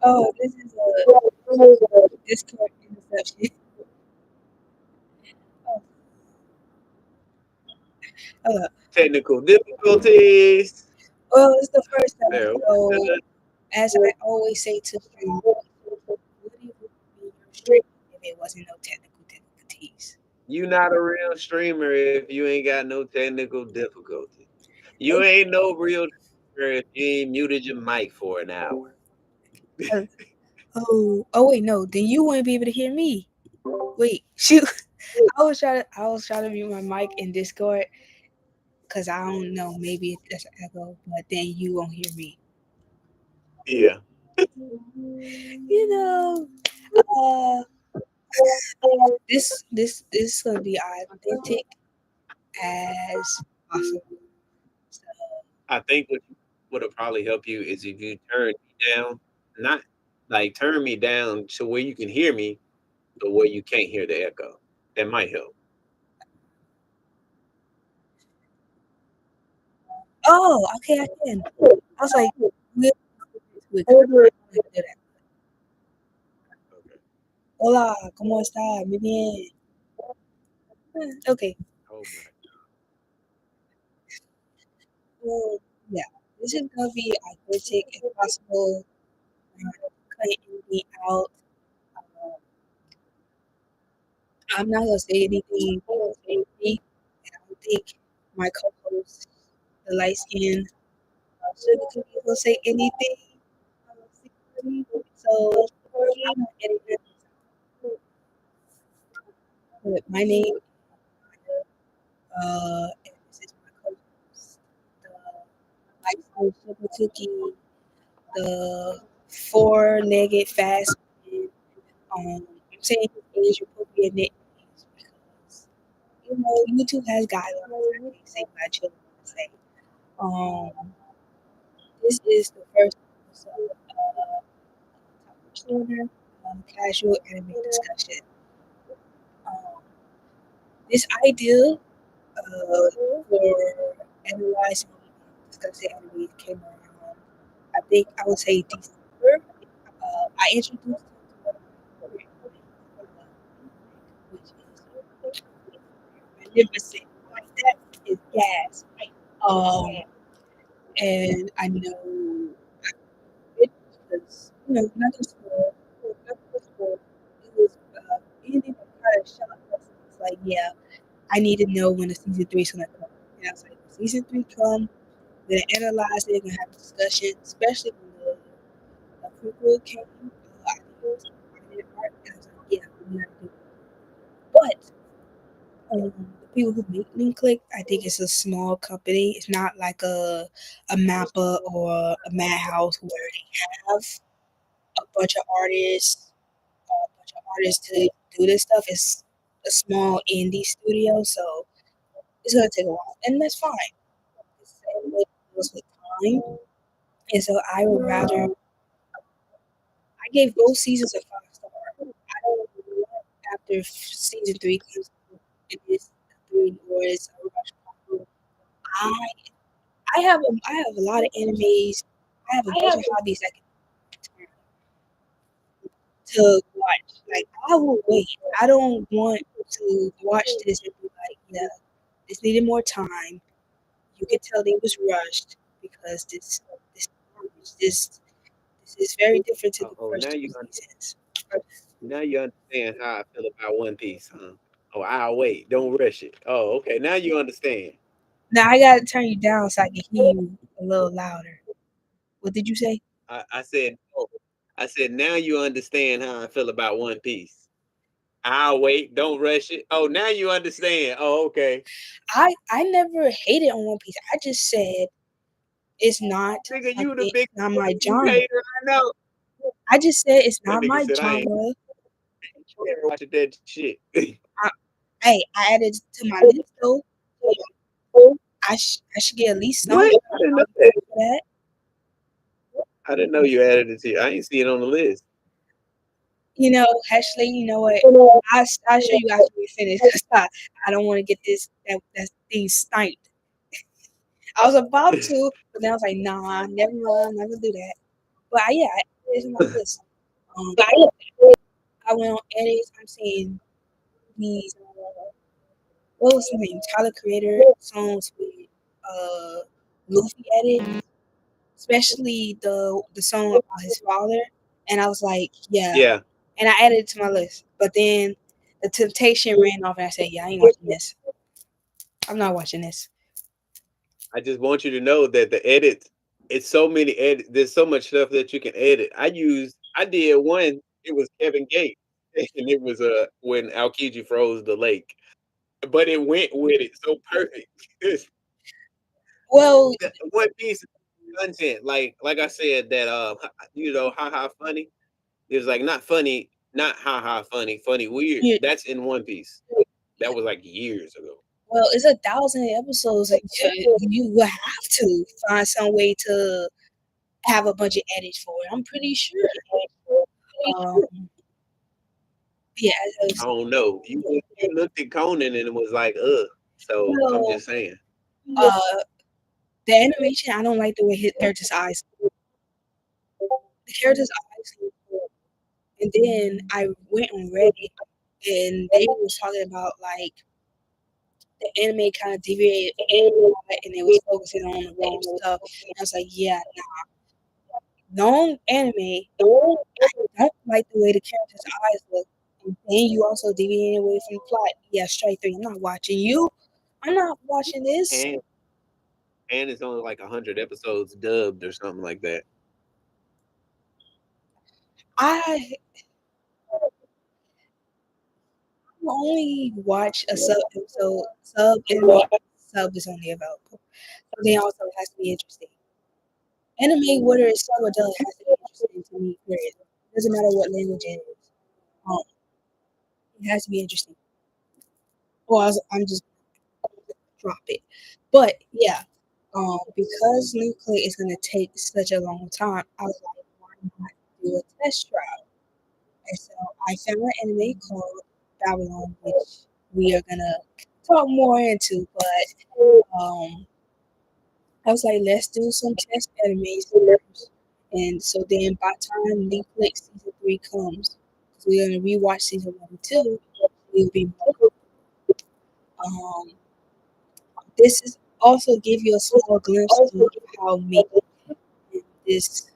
Oh, this is a Discord interception. Oh, uh, Technical difficulties. well, it's the first time. There. So, as I always say to streamers, would it be your stream if it wasn't no technical difficulties? You not a real streamer if you ain't got no technical difficulty. You Okay. ain't no real streamer if you ain't muted your mic for an hour. Uh, oh, wait, no. Then you wouldn't be able to hear me. Wait, shoot. I was trying to mute my mic in Discord because I don't know. Maybe it's an echo, but then you won't hear me. Yeah. You know, uh, this is gonna be authentic as possible. So, I think what would have probably helped you is if you turn me down, not like turn me down to where you can hear me, but where you can't hear the echo. That might help. oh, okay, I can. I was like, we'll do it 'cause I wanna do that. Okay. Hola, ¿cómo está? Muy bien. Okay. Oh my. Well, yeah, this is gonna be authentic if possible. Cut anything out. Uh, I'm not gonna say anything. Say anything. And I don't think my co-host, the light skin, Sugar Cookie, will say anything. Secretly. So I'm not editing this out. But my name, and this is my co-host, the light skin Sugar Cookie, the four-legged fast man. I'm saying his age appropriate age because YouTube has guidelines. I can't say what I children want to say. Um, this is the first episode of Otaku Corner, casual anime discussion. Um, this idea for analyzing discussing anime came around. I think I would say December. I introduced him to one of my favorite anime, which is magnificent. Like that is gas. Um, and I know it was, nothing small, nothing was small. It was anything that kind of shocked us. It's like, yeah, I need to know when the season three is gonna come. And I was like, when season three come, we're gonna analyze it, we're gonna have a discussion, especially when the prequel came. I think it was the art, and I was like, yeah, we gotta do it. But the people who make Link Click, I think it's a small company. It's not like a Mappa or a Madhouse where they have a bunch of artists, to do this stuff. It's a small indie studio, so it's gonna take a while, and that's fine. It's the same way it goes with time, and so I would rather. I gave both seasons a 5 star. I don't know what after season three comes. It is three or it's a rush. I I have a lot of animes. I have a bunch of hobbies I can turn to watch. Like I will wait. I don't want to watch this and be like, yeah, this needed more time. You could tell they was rushed because this this is very different to the Oh, first two seasons. now you understand how I feel about One Piece, huh? Oh, I'll wait. Don't rush it. Oh, okay. Now you understand. Now I gotta turn you down so I can hear you a little louder. What did you say? I said, oh, I said, now you understand how I feel about One Piece. I'll wait. Don't rush it. Oh, now you understand. Oh, okay. I never hated on One Piece. I just said it's not Nigga, you the something. big It's not my genre. hater. I know. I just said it's That not nigga my said I ain't genre. watching that shit. I, hey, I added it to my list though. I should get at least some What? I didn't know that. for that. I didn't know you added it to. I ain't see it on the list. Ashley, you know what? I'll show you after we finish because I don't want to get that thing sniped. I was about to, but then I was like, nah, never mind, I'm not gonna do that. But yeah, It's on my list. Um, I went on edits. I'm seeing these. What was his name? Tyler Creator songs with uh Luffy edit, especially the song about his father. And I was like, yeah. Yeah, And I added it to my list. But then the temptation ran off, and I said, yeah, I ain't watching this. I'm not watching this. I just want you to know that the edits, it's so many edit. There's so much stuff that you can edit. I did one. It was Kevin Gates, and it was when Aokiji froze the lake, but it went with it so perfect. Well, The One Piece content, like I said, that haha funny. It was like not funny, not haha funny, funny weird. you, That's in One Piece. That was like years ago. well, it's 1,000 episodes. Like, you will have to find some way to have a bunch of edits for it. I'm pretty sure. Um, yeah, I don't know. You looked at Conan and it was like, ugh. So I'm well, just saying. uh, the animation, I don't like the way his character's eyes. The character's eyes look cool. And then I went on Reddit, and they was talking about like the anime kind of deviated from the plot, and it was focusing on the wrong stuff. And I was like, yeah, long anime. I don't like the way the character's eyes look. And then you also deviating away from the plot. Yeah, straight through. I'm not watching you. I'm not watching this. And it's only like 100 episodes dubbed or something like that. I only watch a sub episode. Sub anime sub is only available. So then also it has to be interesting. Anime, whether it's sub or dub, has to be interesting to me. Period. It doesn't matter what language it is. Um, it has to be interesting. Or I'm just drop it. But yeah, because nuclear is gonna take such a long time, I was like, why not do a test trial? And so I found an anime called Babylon, which we are gonna talk more into. But I was like, let's do some test animes first. And so then by the time Netflix season 3 comes, because we're gonna rewatch season 1 and 2, we'll be more. Um, this is also give you a small glimpse of how me and this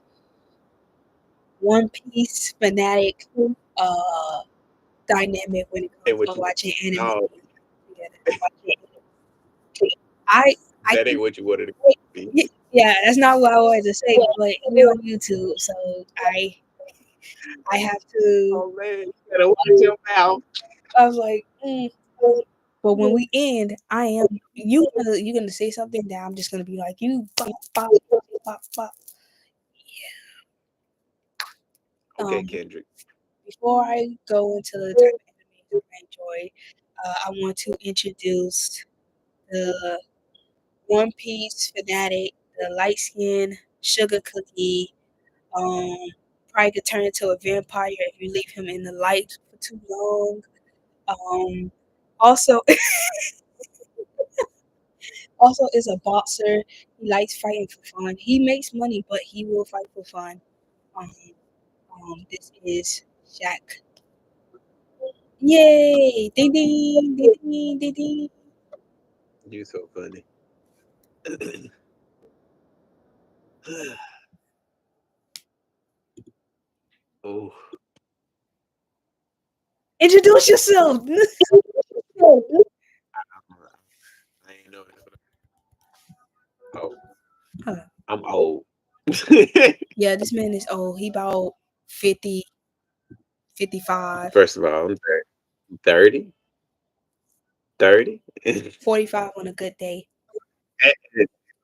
One Piece fanatic uh dynamic when it Hey, comes to what you watching anime no, together. I I that ain't think what you wanted to be. yeah, that's not what I wanted to say, but we're on YouTube, so I have to. Oh man, you gotta watch your mouth. I was like, but when we end, I am you gonna say something that I'm just gonna be like you bop bop bop bop. Okay, Um, Kendrick. before I go into the type of animes I enjoy, I want to introduce the One Piece fanatic, the light skin sugar cookie. Um, probably could turn into a vampire if you leave him in the light for too long. Um, also, also is a boxer. He likes fighting for fun. He makes money, but he will fight for fun. Um, this is Shaq. Yay! Ding ding ding ding ding ding. You so funny. Oh, Introduce yourself. I ain't know it. Oh, Huh. I'm old. Yeah, this man is old. He about 50, 55, First of all, I'm 30, 30. 45 on a good day.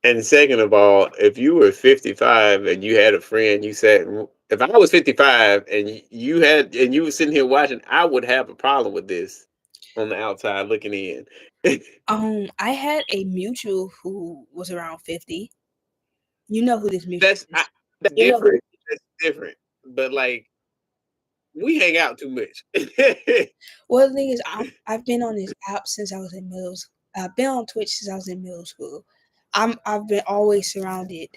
And second of all, if you were 55 and you had a friend, if I was 55 and you were sitting here watching, I would have a problem with this on the outside looking in. I had a mutual who was around 50. You know who this mutual That's I, is. that's different. That's different. But like we hang out too much. Well, the thing is, I've been on this app since I was in middle school. I've been on Twitch since I was in middle school. I've been always surrounded.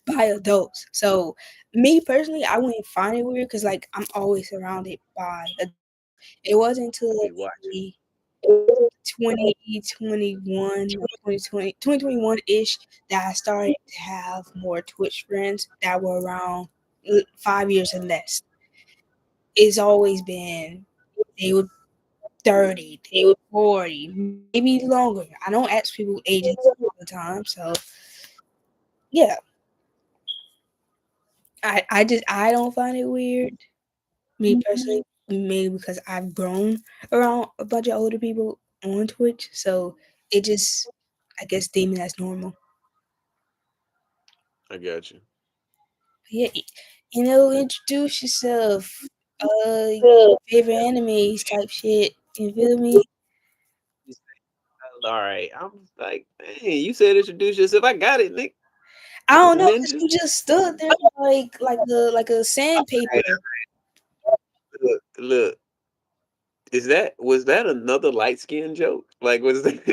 by adults. So me personally, I wouldn't find it weird because like I'm always surrounded by adults. It wasn't until Be let's watching. see 2021 or 2021 ish that I started to have more Twitch friends that were around 5 years and less. It's always been they were 30, they were 40, maybe longer. I don't ask people ages all the time, so yeah, I don't find it weird. Me personally, maybe because I've grown around a bunch of older people on Twitch, so it just I guess deem it as normal. I got you. Yeah, introduce yourself. Favorite animes type shit. You feel me? You say, all right. I'm like, man, you said introduce yourself. I got it, Nick. I don't know, cause Ninja. you just stood there like a Right, sandpaper. look. Is that was that another light skin joke? Like was that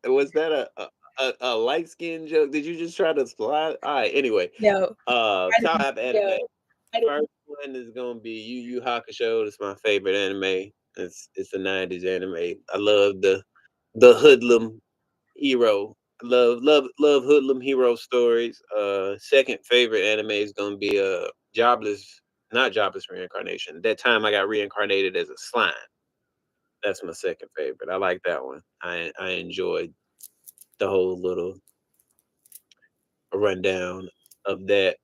was that a light skin joke? Did you just try to slide? All right. Anyway, No, I top didn't. anime. First one is gonna be Yu Yu Hakusho. It's my favorite anime. It's a '90s anime. I love the hoodlum hero. Love hoodlum hero stories. Second favorite anime is gonna be Jobless, not Jobless Reincarnation. That time I got reincarnated as a slime. That's my second favorite. I like that one. I enjoyed the whole little rundown of that.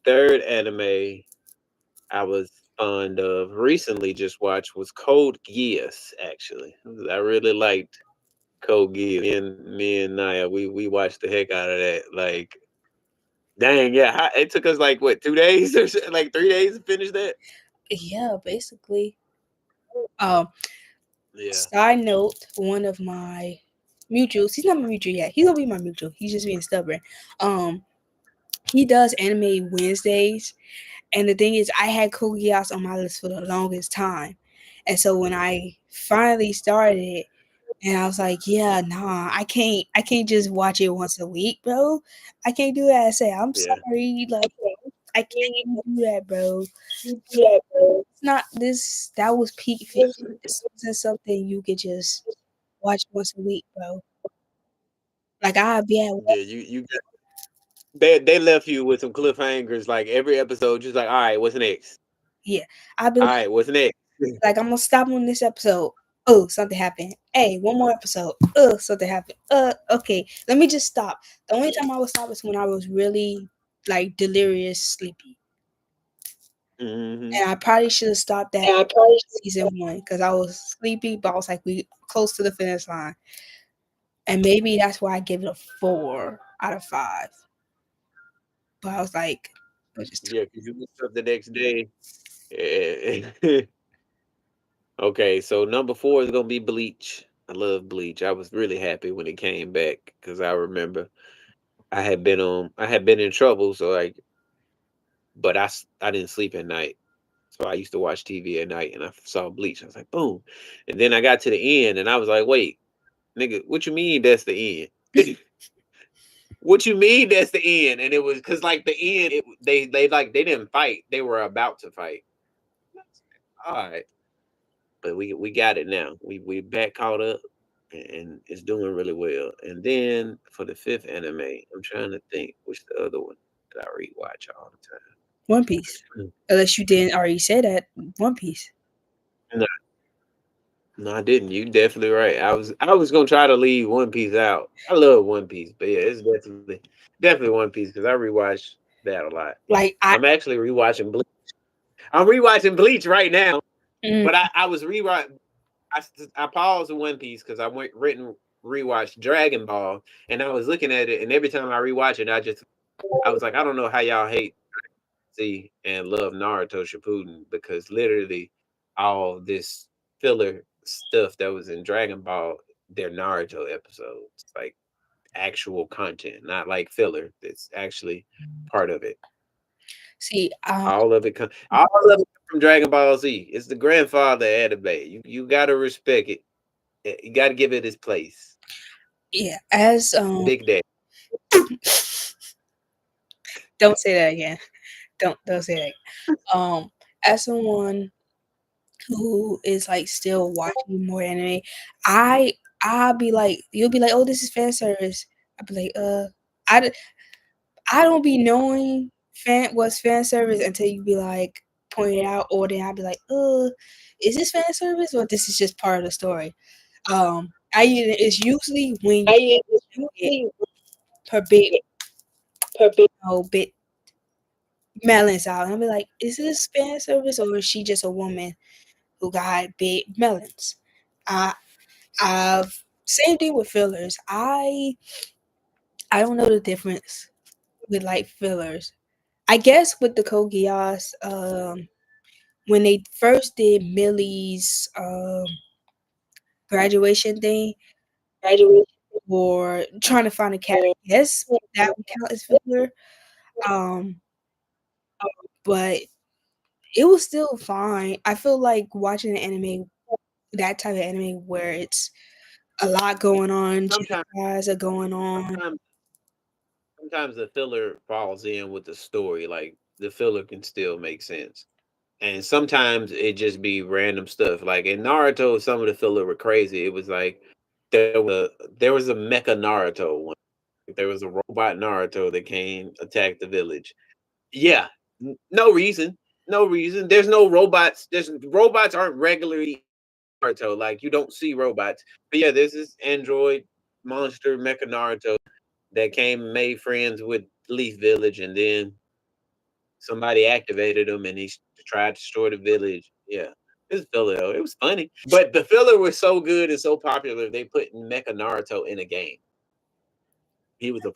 Third anime I was fond of recently just watched was Code Geass. Actually, I really liked Code Geass. Me and Naya, we watched the heck out of that. Like, dang, yeah, it took us like what 2 days or like 3 days to finish that. Yeah, basically. Um, Yeah, Side note, one of my mutuals. He's not my mutual yet. He's gonna be my mutual. He's just being stubborn. Um, he does anime Wednesdays, and the thing is, I had Code Geass on my list for the longest time, and so when I finally started it, and I was like, yeah, nah, I can't just watch it once a week, bro. I can't do that. I say, I'm yeah, sorry, like I can't do that, bro. It's not this. That was peak fiction. This isn't something you could just watch once a week, bro. Like I'll be at work. yeah. You they left you with some cliffhangers. Like every episode, just like, all right, what's next? Yeah, I'll be All right, what's next? like, I'm gonna stop on this episode. Oh, something happened. Hey, one more episode. Something happened. Okay, let me just stop. The only time I would stop is when I was really like delirious sleepy, Hmm. and I probably should have stopped that season one because I was sleepy, but I was like, we close to the finish line, and maybe that's why I give it a 4 out of 5. But I was like, it was just too. Yeah, because you wake up the next day. eh, okay, so number four is gonna be Bleach. I love Bleach. I was really happy when it came back because I remember I had been in trouble, so like, but I didn't sleep at night, so I used to watch TV at night, and I saw Bleach. I was like, boom, and then I got to the end, and I was like, wait, nigga, what you mean that's the end? What you mean that's the end? And it was because like the end, they like they didn't fight. They were about to fight. All right, but we got it now. We back caught up, and it's doing really well. And then for the fifth anime, I'm trying to think which the other one that I rewatch all the One Piece. time. Unless you didn't already say that. One Piece. No, no, I didn't. You definitely right. I was gonna try to leave One Piece out. I love One Piece, but yeah, it's definitely One Piece because I rewatch that a lot. Like I. I'm actually rewatching Bleach. I'm rewatching Bleach right now, Mm, but I was rewatching. I paused One Piece because I went written rewatched Dragon Ball, and I was looking at it, and every time I rewatch it, I was like, I don't know how y'all hate see and love Naruto Shippuden because literally all this filler stuff that was in Dragon Ball, they're Naruto episodes, like actual content, not like filler. It's actually part of it. see, All of it from Dragon Ball Z. It's the grandfather anime. You gotta respect it. You gotta give it its place. yeah, as Big Daddy. Don't say that again. Don't say that. As someone who is like still watching more anime, I I'll be like, you'll be like, oh, this is fan service. I'll be like, I d- I don't be knowing what's fan service until you be like point it out, or then I'll be like, is this fan service or this is just part of the story? It's usually when you get her bit, bit melons out, and I'll be like, is this fan service or is she just a woman who got big melons? I I've Same thing with fillers. I don't know the difference with like fillers. I guess with the Kogias, when they first did Millie's graduation thing or trying to find a cat, I guess that would count as filler. Um, but it was still fine. I feel like watching an anime, that type of anime where it's a lot going on, Sometimes, genocides are going on. sometimes, sometimes the filler falls in with the story. Like the filler can still make sense, and sometimes it just be random stuff. Like in Naruto, some of the filler were crazy. It was like there was a mecha Naruto one. There was a robot Naruto that came attack the village. Yeah, no reason, no reason. There's no robots. There's robots aren't regularly Naruto. Like you don't see robots. But yeah, there's this android monster mecha Naruto that came and made friends with Leaf Village, and then somebody activated him, and tried to destroy the village. Yeah, it was filler though. It was funny, but the filler was so good and so popular, they put Mecha Naruto in a game. He was a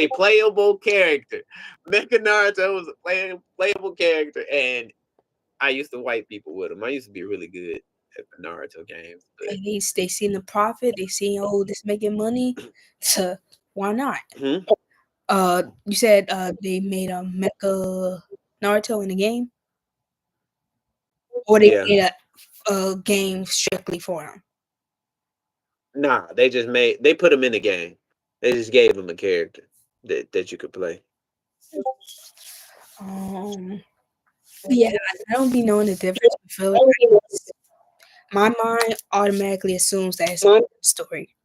playable character. Mecha Naruto was a playable character, and I used to wipe people with him. I used to be really good at the Naruto games, but They seen the profit. They seen, oh, this making money. So why not? mhm, You said they made a mecha Naruto in the game, or they yeah. made a game strictly for him. Nah, they put him in the game. They just gave him a character that you could play. Um, yeah, I don't be knowing the difference with filler. My mind automatically assumes that it's a story,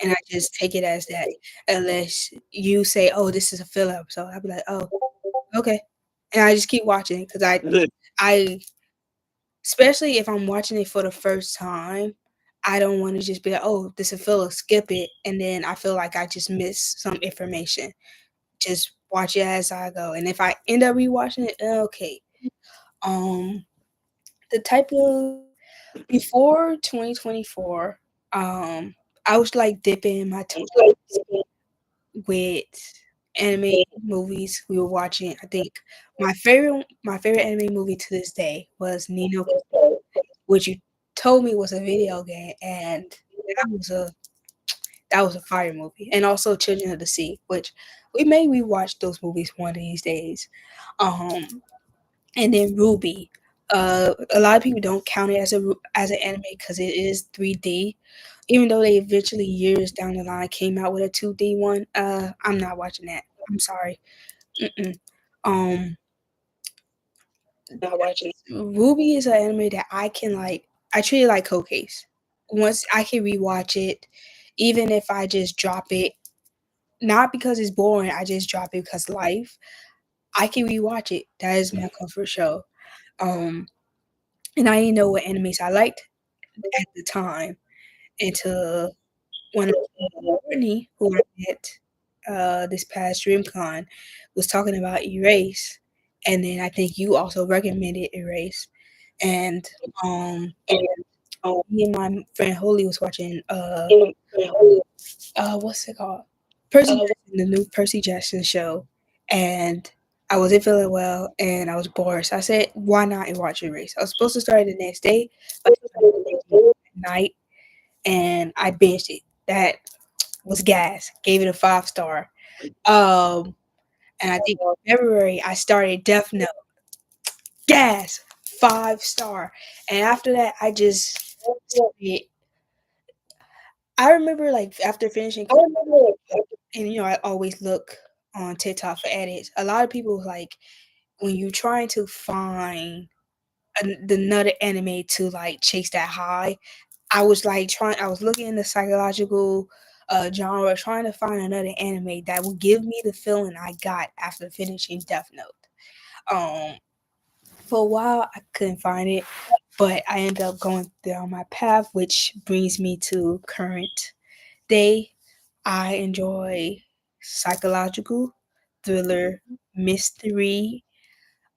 and I just take it as that. Unless you say, "Oh, this is a filler episode," I'll be like, "Oh, okay," and I just keep watching because I especially if I'm watching it for the first time, I don't want to just be like, "Oh, this is a filler," skip it, and then I feel like I just missed some information. Just watch it as I go, and if I end up rewatching it, okay. Um, the type of before 2024, I was like dipping my toe with anime movies we were watching. I think my favorite anime movie to this day was Nino, which you told me was a video game, and that was a that was a fire movie. And also Children of the Sea, which we may rewatch those movies one of these days. Um, and then Ruby. A lot of people don't count it as an anime because it is 3D. Even though they eventually years down the line came out with a 2D one, I'm not watching that. I'm sorry. Mm-mm. Um, Ruby is an anime that I can like. I treat it like Case. Once I can rewatch it, even if I just drop it, not because it's boring. I just drop it because life. I can rewatch it. That is my comfort show. Um, and I didn't know what animes I liked at the time until one of Courtney, who I met this past DreamCon, was talking about Erase, and then I think you also recommended Erase, and um, me and my friend Holly was watching what's it called? Percy Jackson, the new Percy Jackson show, and I wasn't feeling well and I was bored, so I said, "Why not and watch Erase?" I was supposed to start it the next day, but I started at night and I binged it. That was gas. Gave it a 5 star. Um, and I think in February I started Death Note. Gas, 5 star. And after that, I just started. I remember like after finishing, and I always look. on TikTok for edits. A lot of people like when you're trying to find another anime to like chase that high. I was looking in the psychological genre, trying to find another anime that would give me the feeling I got after finishing Death Note. For a while, I couldn't find it, but I ended up going down my path, which brings me to current day. I enjoy psychological, thriller, mystery,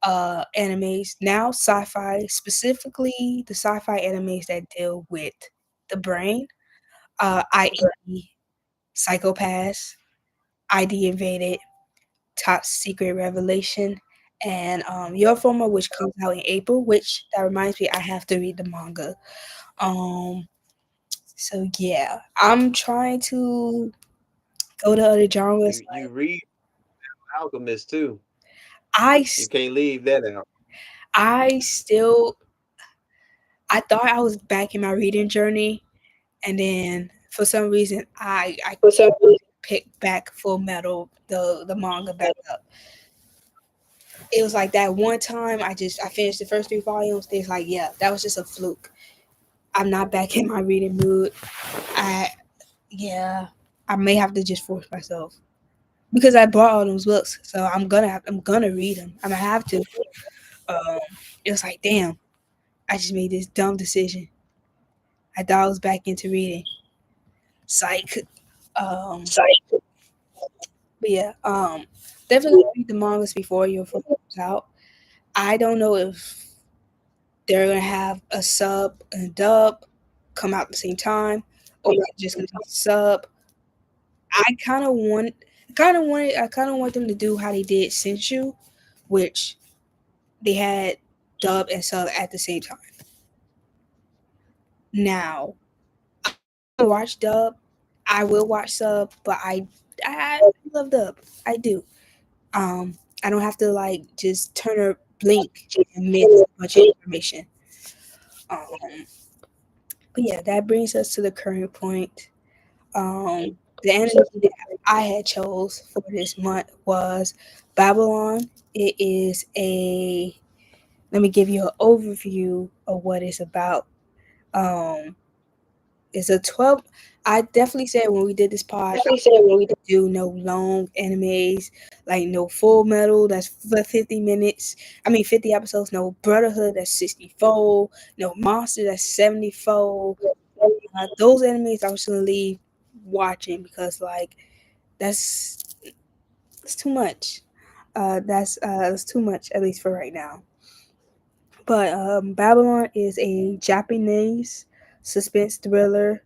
animes, now sci-fi, specifically the sci-fi animes that deal with the brain, i.e. Psychopaths, ID Invaded, Top Secret Revelation, and Your Former, which comes out in April, which that reminds me I have to read the manga. Um, so yeah, I'm trying to go to other genres. You read Alchemist too. I You s- can't leave that out. I still I thought I was back in my reading journey, and then for some reason I picked back Full Metal the manga back up. It was like that one time I finished the first three volumes. It's like yeah, that was just a fluke. I'm not back in my reading mood. I yeah, I may have to just force myself because I bought all those books, so I'm gonna read them. I'm gonna have to. Um, it was like damn, I just made this dumb decision. I thought I was back into reading. Psych. Um, but yeah, definitely read the mangas before your book comes out. I don't know if they're gonna have a sub and a dub come out at the same time, or is it just gonna be sub. I I kind of want them to do how they did Senshu, which they had dub and sub at the same time. Now, I watch dub, I will watch sub, but I love dub. I do. Um, I don't have to like just turn or blink and miss a bunch of information. Um, but yeah, that brings us to the current point. Um, the anime that I had chose for this month was Babylon. It is a let me give you an overview of what it's about. Um, it's a 12. I definitely said when we did this pod, I do no long animes, like no Full Metal that's for 50 minutes. I mean 50 episodes. No Brotherhood that's 64. No Monster that's 74. Those animes I was gonna leave watching because like that's that's too much. That's too much at least for right now. But Babylon is a Japanese suspense thriller.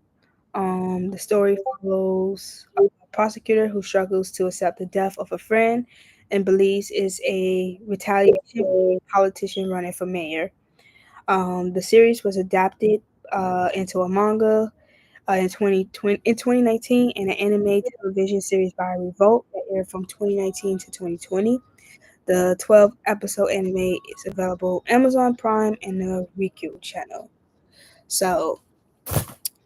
The story follows a prosecutor who struggles to accept the death of a friend and believes is a retaliation for a politician running for mayor. The series was adapted into a manga in 2019 and an anime television series by Revolt that aired from 2019 to 2020. The 12 episode anime is available on Amazon Prime and the Riku channel. So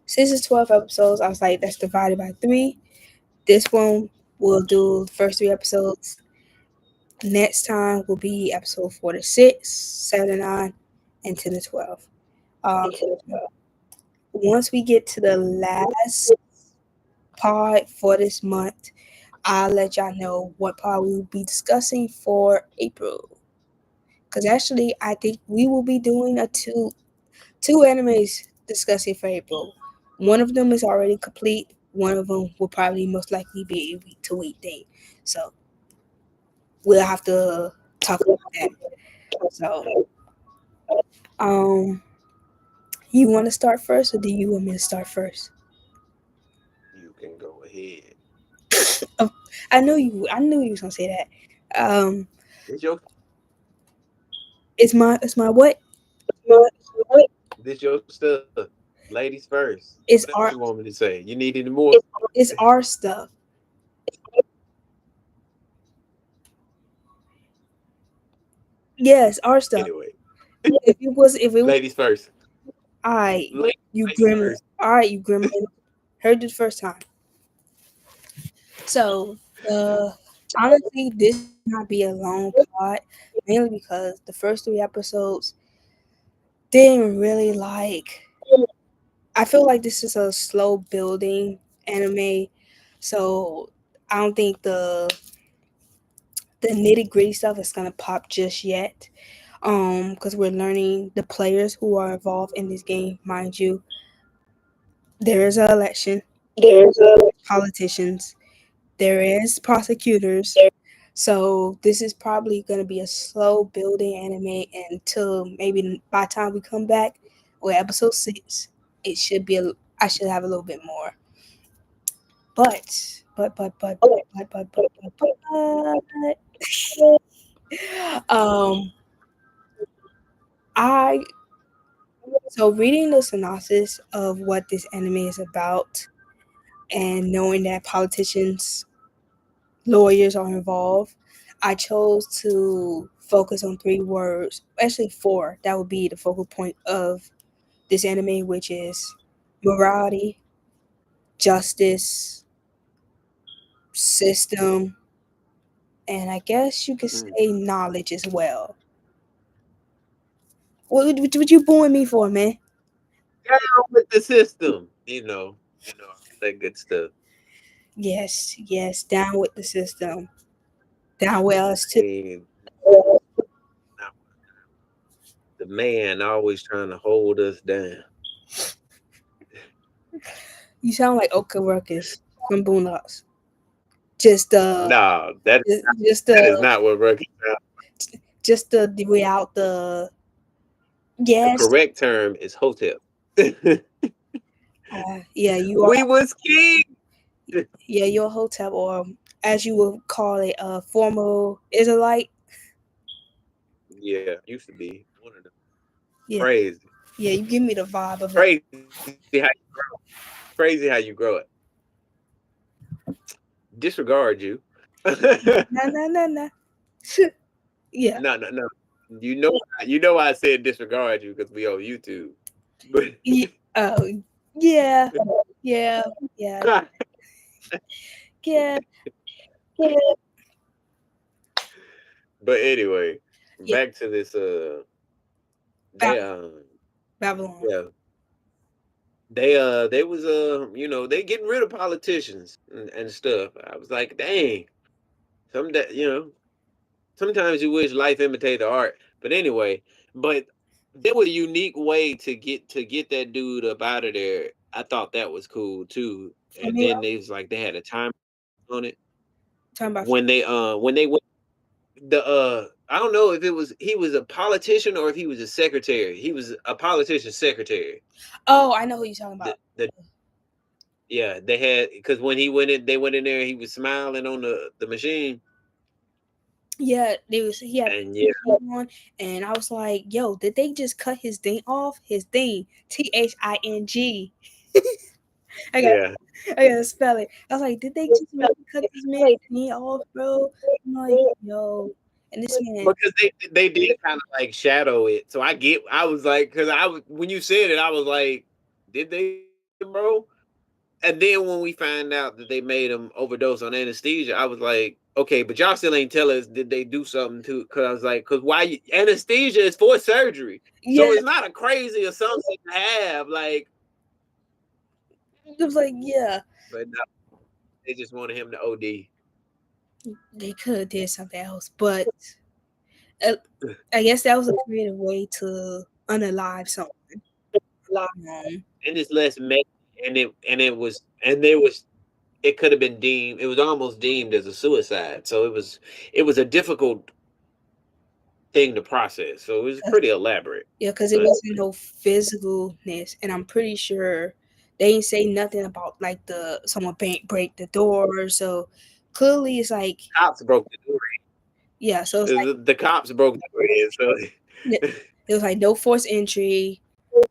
since it's 12 episodes, I was like, that's divided by three. This one will do the first three episodes. Next time will be episode 4 to 6, 7 to 9, and 10 to 12. Um, Once we get to the last pod for this month, I'll let y'all know what pod we will be discussing for April. Because actually, I think we will be doing a two animes discussing for April. One of them is already complete. One of them will probably most likely be a week to week thing. So we'll have to talk about that. So, um, you want to start first, or do you want me to start first? You can go ahead. Oh, I knew you. I knew you was gonna say that. This your It's my what? this your stuff. Ladies first. What It's else you our want me to say? You need any more? it's our stuff. Yes, our stuff. Anyway, If it was ladies first. I you Ladies gremlin. first. All right, you gremlin. Heard it the first time. So, honestly, this might not be a long plot, mainly because the first 3 episodes didn't really like. I feel like this is a slow building anime, so I don't think the nitty gritty stuff is gonna pop just yet. Because we're learning the players who are involved in this game, mind you. There is an election, politicians, there is prosecutors. So this is probably gonna be a slow building anime until maybe by the time we come back with episode 6, it should be. I should have a little bit more. But um, I so reading the synopsis of what this anime is about and knowing that politicians, lawyers are involved, I chose to focus on 3 words, actually 4. That would be the focal point of this anime, which is morality, justice, system, and I guess you could say knowledge as well. What you booing me for, man? Down with the system, all that good stuff. Yes, yes, down with the system. Down with us I too. mean, now the man always trying to hold us down. You sound like Oka Ruckus from Boondocks. Just No, that just that is not what Rucky sound. without the The yes. correct term is hotel. Yeah, you are. We was king. Yeah, you're a hotel, or as you would call it, a former Israelite. Yeah, used to be one of them. Yeah, Crazy, yeah, you give me the vibe of it. crazy how you grow. Crazy how you grow it. Disregard you. Nah, nah, nah, nah. Yeah, No, no, no. You know why I said disregard you because we on YouTube. But oh, yeah, yeah, yeah, yeah, but anyway, yeah. back to this. They Babylon, Babylon. yeah, they was they getting rid of politicians and stuff. I was like, dang. Some that sometimes you wish life imitated art. But anyway, but there was a unique way to get that dude up out of there. I thought that was cool too. I And mean, then they had a time on it talking about. when they went I don't know if he was a politician or if he was a secretary. He was a politician's secretary. Oh, I know who you're talking about. The Yeah, they had because when they went in there, he was smiling on the machine, Yeah, they was he had and yeah, on, and I was like, "Yo, did they just cut his thing off? His thing, Thing. I got, yeah, I gotta spell it. I was like, did they just really cut this man thing off, bro? I'm like, yo, and this man, because they did kind of like shadow it. So I was like, because I was when you said it, I was like, did they, bro? And then when we find out that they made him overdose on anesthesia, I was like, okay, but y'all still ain't tell us did they do something to? Because I was like, because anesthesia is for surgery, yeah, so it's not a crazy assumption to have. Like, it was like, yeah, but no, they just wanted him to OD. they could have did something else, but uh, I guess that was a creative way to unalive someone. And it's less messy, and there was it could have been deemed it was almost deemed as a suicide. So it was a difficult thing to process. So it was pretty elaborate. Yeah, because it But wasn't no physicalness, and I'm pretty sure they didn't say nothing about like the someone break the door. So clearly, it's like cops broke the door. yeah. So it's like The cops broke the door in. it So it was like no forced entry,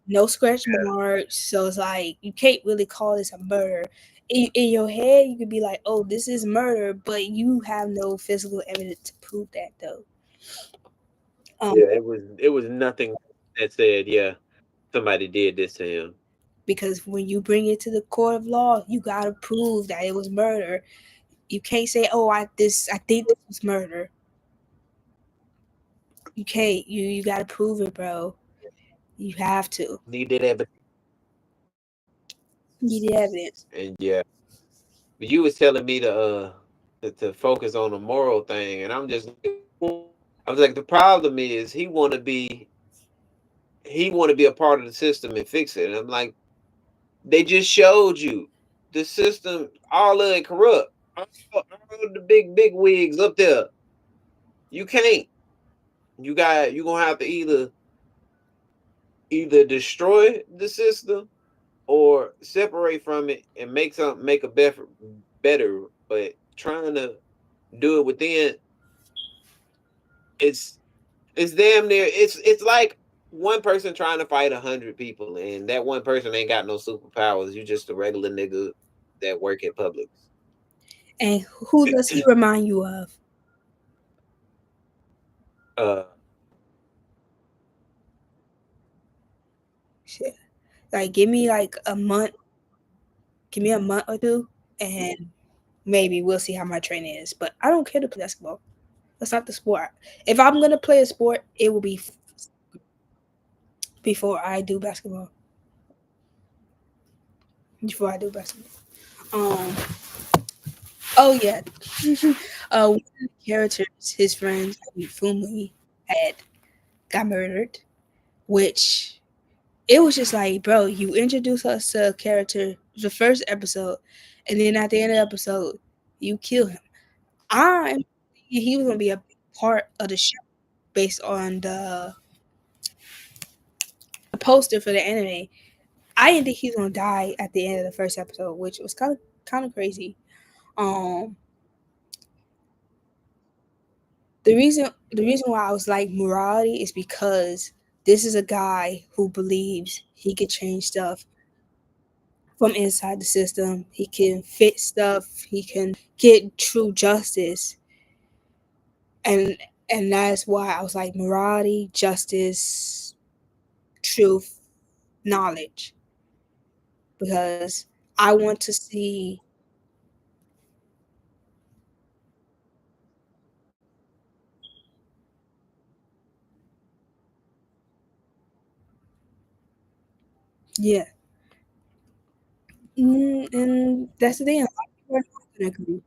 no scratch marks. So it's like you can't really call this a murder. In your head, you could be like, "Oh, this is murder," but you have no physical evidence to prove that, though. Um, yeah, it was nothing that said, yeah, somebody did this to him. because when you bring it to the court of law, you gotta prove that it was murder. You can't say, "Oh, I think this was murder." You can't. You got to prove it, bro. You have to. Need that evidence. You need evidence. And yeah, but you was telling me to focus on the moral thing, and I'm just like, I was like, the problem is he want to be a part of the system and fix it. And I'm like, they just showed you the system, all of it corrupt. All the big wigs up there. You can't. You gonna have to either destroy the system or separate from it and make a better. But trying to do it within, it's it's damn near it's like one person trying to fight 100 people, and that one person ain't got no superpowers. You just a regular nigga that work at Publix. And who does he remind you of? uh Shit. Like, give me a month or two, and maybe we'll see how my training is. But I don't care to play basketball. That's not the sport. If I'm gonna play a sport, it will be before I do basketball. Before I do basketball. Oh yeah. One of the characters, his friends, Fumi, had got murdered, which it was just like, bro, you introduce us to a character the first episode, and then at the end of the episode, you kill him. I'm thinking he was gonna be a part of the show based on the poster for the anime. I didn't think he was gonna die at the end of the first episode, which was kind of crazy. Um, the reason why I was like morality is because this is a guy who believes he could change stuff from inside the system. He can fix stuff. He can get true justice, and that's why I was like morality, justice, truth, knowledge, because I want to see. Yeah, and that's the thing. A lot of people are not gonna agree,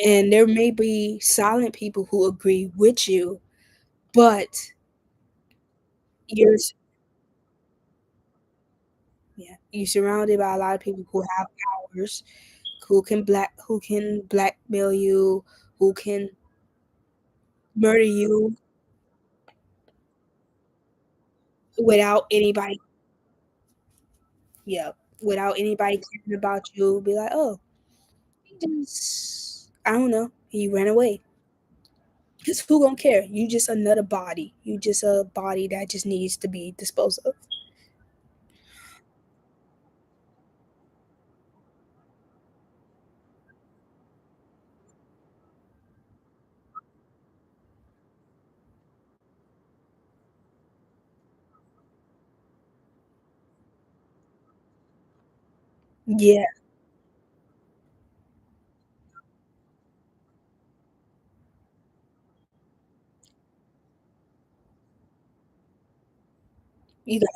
and there may be silent people who agree with you, but you're yeah, you're surrounded by a lot of people who have powers, who can blackmail you, who can murder you without anybody, yeah, without anybody caring about you. Be like, oh, he just, I don't know, he ran away. Cause who gonna care? You just another body. You just a body that just needs to be disposed of. Yeah, you got.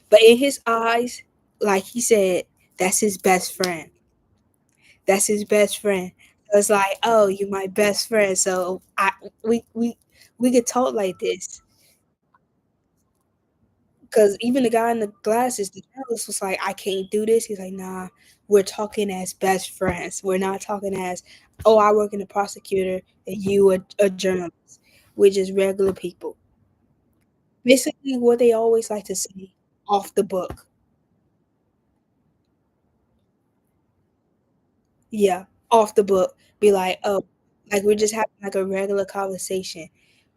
But in his eyes, like he said, that's his best friend. That's his best friend. So it's like, oh, you my best friend. So we get told like this. Because even the guy in the glasses, the journalist was like, I can't do this. He's like, nah, we're talking as best friends. We're not talking as, oh, I work in a prosecutor and you a journalist. We're just regular people. Basically, what they always like to say off the book. Yeah, off the book. Be like, oh, like we're just having like a regular conversation,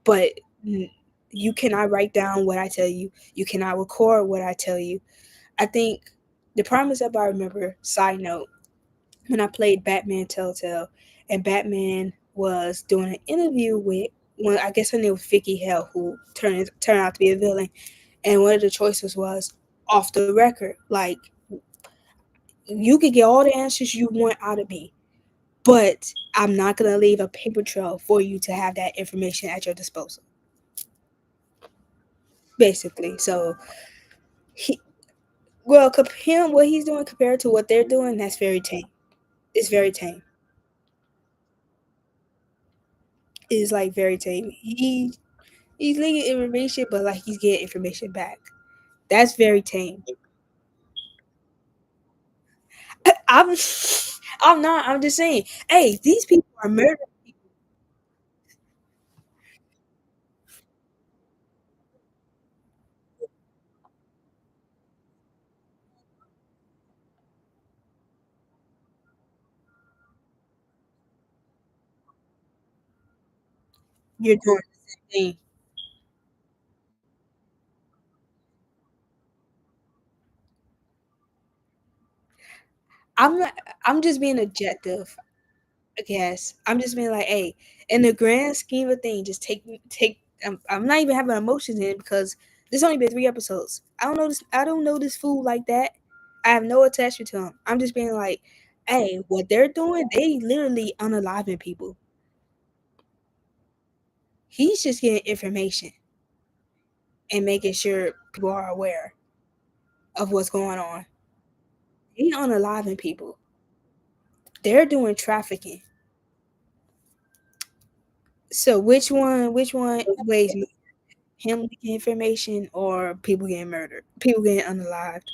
but n- you cannot write down what I tell you. You cannot record what I tell you. I think the problem is that I remember, side note, when I played Batman Telltale, and Batman was doing an interview with one, I guess her name was Vicky Hale, who turned out to be a villain, and one of the choices was off the record, like You could get all the answers you want out of me, but I'm not gonna leave a paper trail for you to have that information at your disposal. Basically, so he, well, him what he's doing compared to what they're doing, that's very tame. It's very tame. It's like very tame. He's leaking information, but like he's getting information back. That's very tame. I'm I'm not. I'm just saying. Hey, these people are murdering. You're doing the same thing. I'm not. I'm just being objective. I guess I'm just being like, hey, in the grand scheme of things, just take. I'm not even having emotions in it because there's only been 3 episodes. I don't know this. I don't know this fool like that. I have no attachment to him. I'm just being like, hey, what they're doing, they literally unaliving people. He's just getting information and making sure people are aware of what's going on. He unaliving people. They're doing trafficking. So which one weighs more? Him leaking information or people getting murdered? People getting unalived.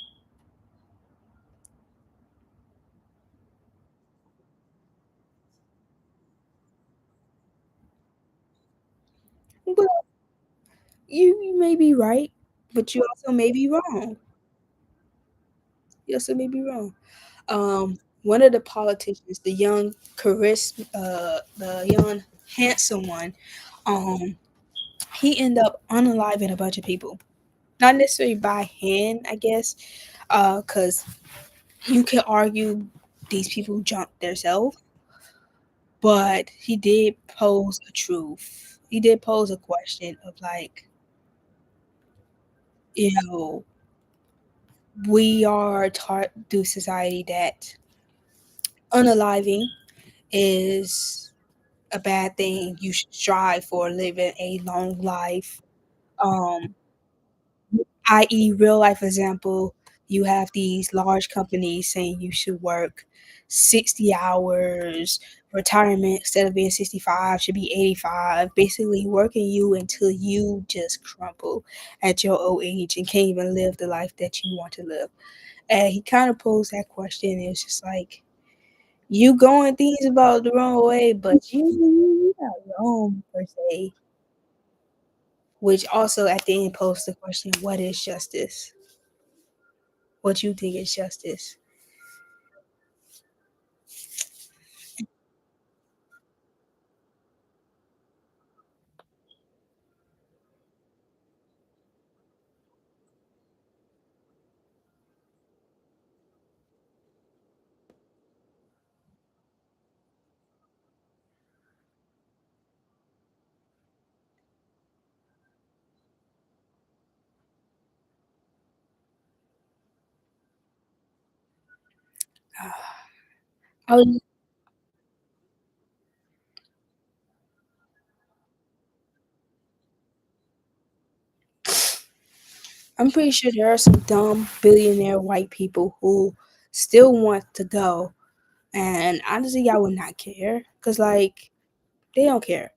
Well, you may be right, but you also may be wrong. You also may be wrong. One of the politicians, the young handsome one, um, he ended up unaliving a bunch of people. Not necessarily by hand, I guess, because you can argue these people jumped themselves, but he did pose a truth. He did pose a question of like, you know, we are taught through society that unaliving is a bad thing. You should strive for living a long life. Um, i.e., real life example, you have these large companies saying you should work 60 hours, retirement instead of being 65 should be 85, basically working you until you just crumple at your old age and can't even live the life that you want to live. And he kind of posed that question, and it's just like, you going things about the wrong way, but you not wrong per se. Which also at the end posed the question, what is justice? What you think is justice? I was, I'm pretty sure there are some dumb billionaire white people who still want to go, and honestly, I would not care because like they don't care.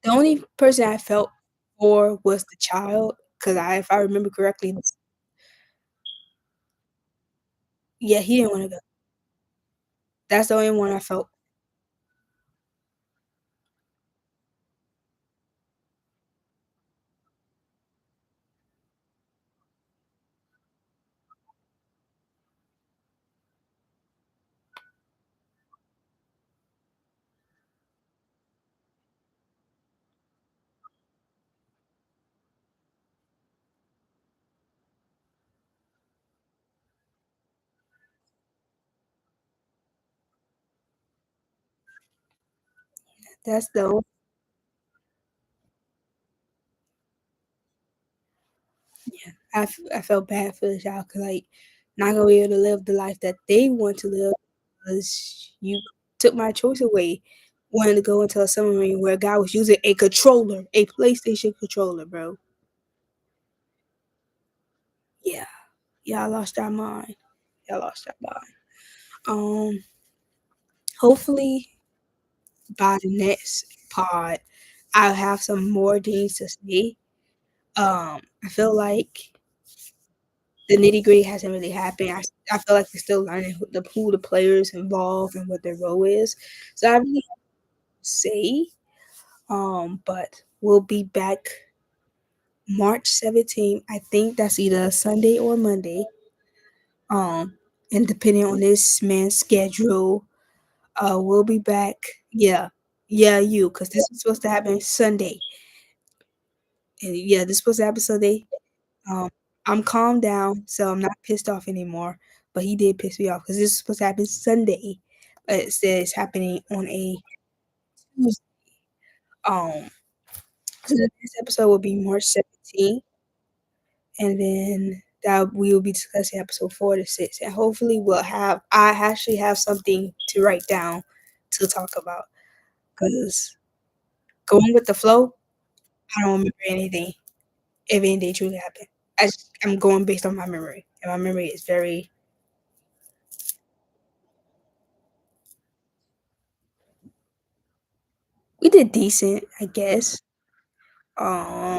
The only person I felt for was the child because if I remember correctly, yeah, he didn't want to go. That's the only one I felt. That's the Yeah, I felt bad for the child because like not gonna be able to live the life that they want to live because you took my choice away. Wanting to go into a submarine where a guy was using a controller, a PlayStation controller, bro. Yeah, yeah, I lost our mind. Yeah, I lost our mind. Um, hopefully by the next pod, I'll have some more things to say. I feel like the nitty gritty hasn't really happened. I feel like we're still learning who the players involved and what their role is. So I really have to say, but we'll be back March 17th. I think that's either Sunday or Monday. Um, and depending on this man's schedule, we'll be back. Yeah, yeah, you, because this is supposed to happen Sunday. And yeah, this is supposed to happen Sunday. Um, I'm calmed down, so I'm not pissed off anymore. But he did piss me off because this is supposed to happen Sunday, but it says it's happening on a Tuesday. Um, so the next episode will be March 17th, and then that we will be discussing episode 4 to 6, and hopefully I actually have something to write down to talk about because going with the flow, I don't remember anything if anything truly happened. I'm going based on my memory, and my memory is very. We did decent, I guess. Um,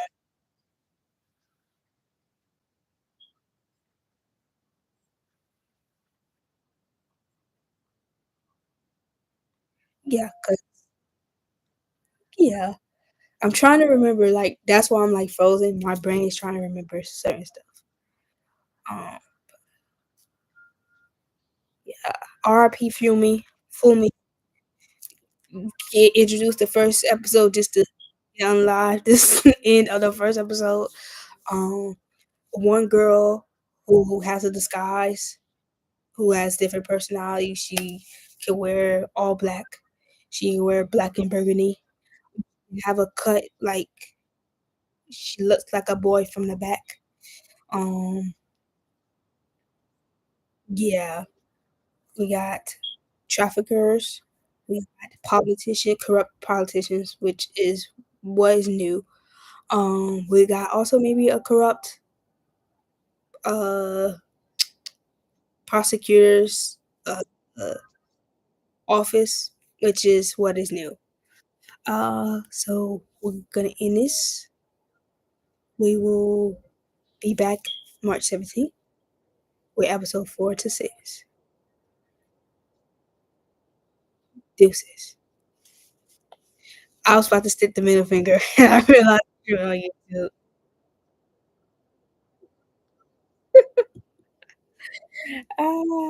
yeah, 'cause yeah, I'm trying to remember. Like that's why I'm like frozen. My brain is trying to remember certain stuff. Um, yeah, R.I.P. Fumi get introduced the first episode just to unlive this end of the first episode. Um, one girl who has a disguise, who has different personalities. She can wear all black. She can wear black and burgundy. Have a cut like she looks like a boy from the back. Um, yeah, we got traffickers, we got corrupt politicians, which is was new. We got also maybe a corrupt uh prosecutors uh, uh office, which is what is new. So we're gonna end this. We will be back March 17th with episode 4 to 6. Deuces. I was about to stick the middle finger, and I realized you're on YouTube. Ah.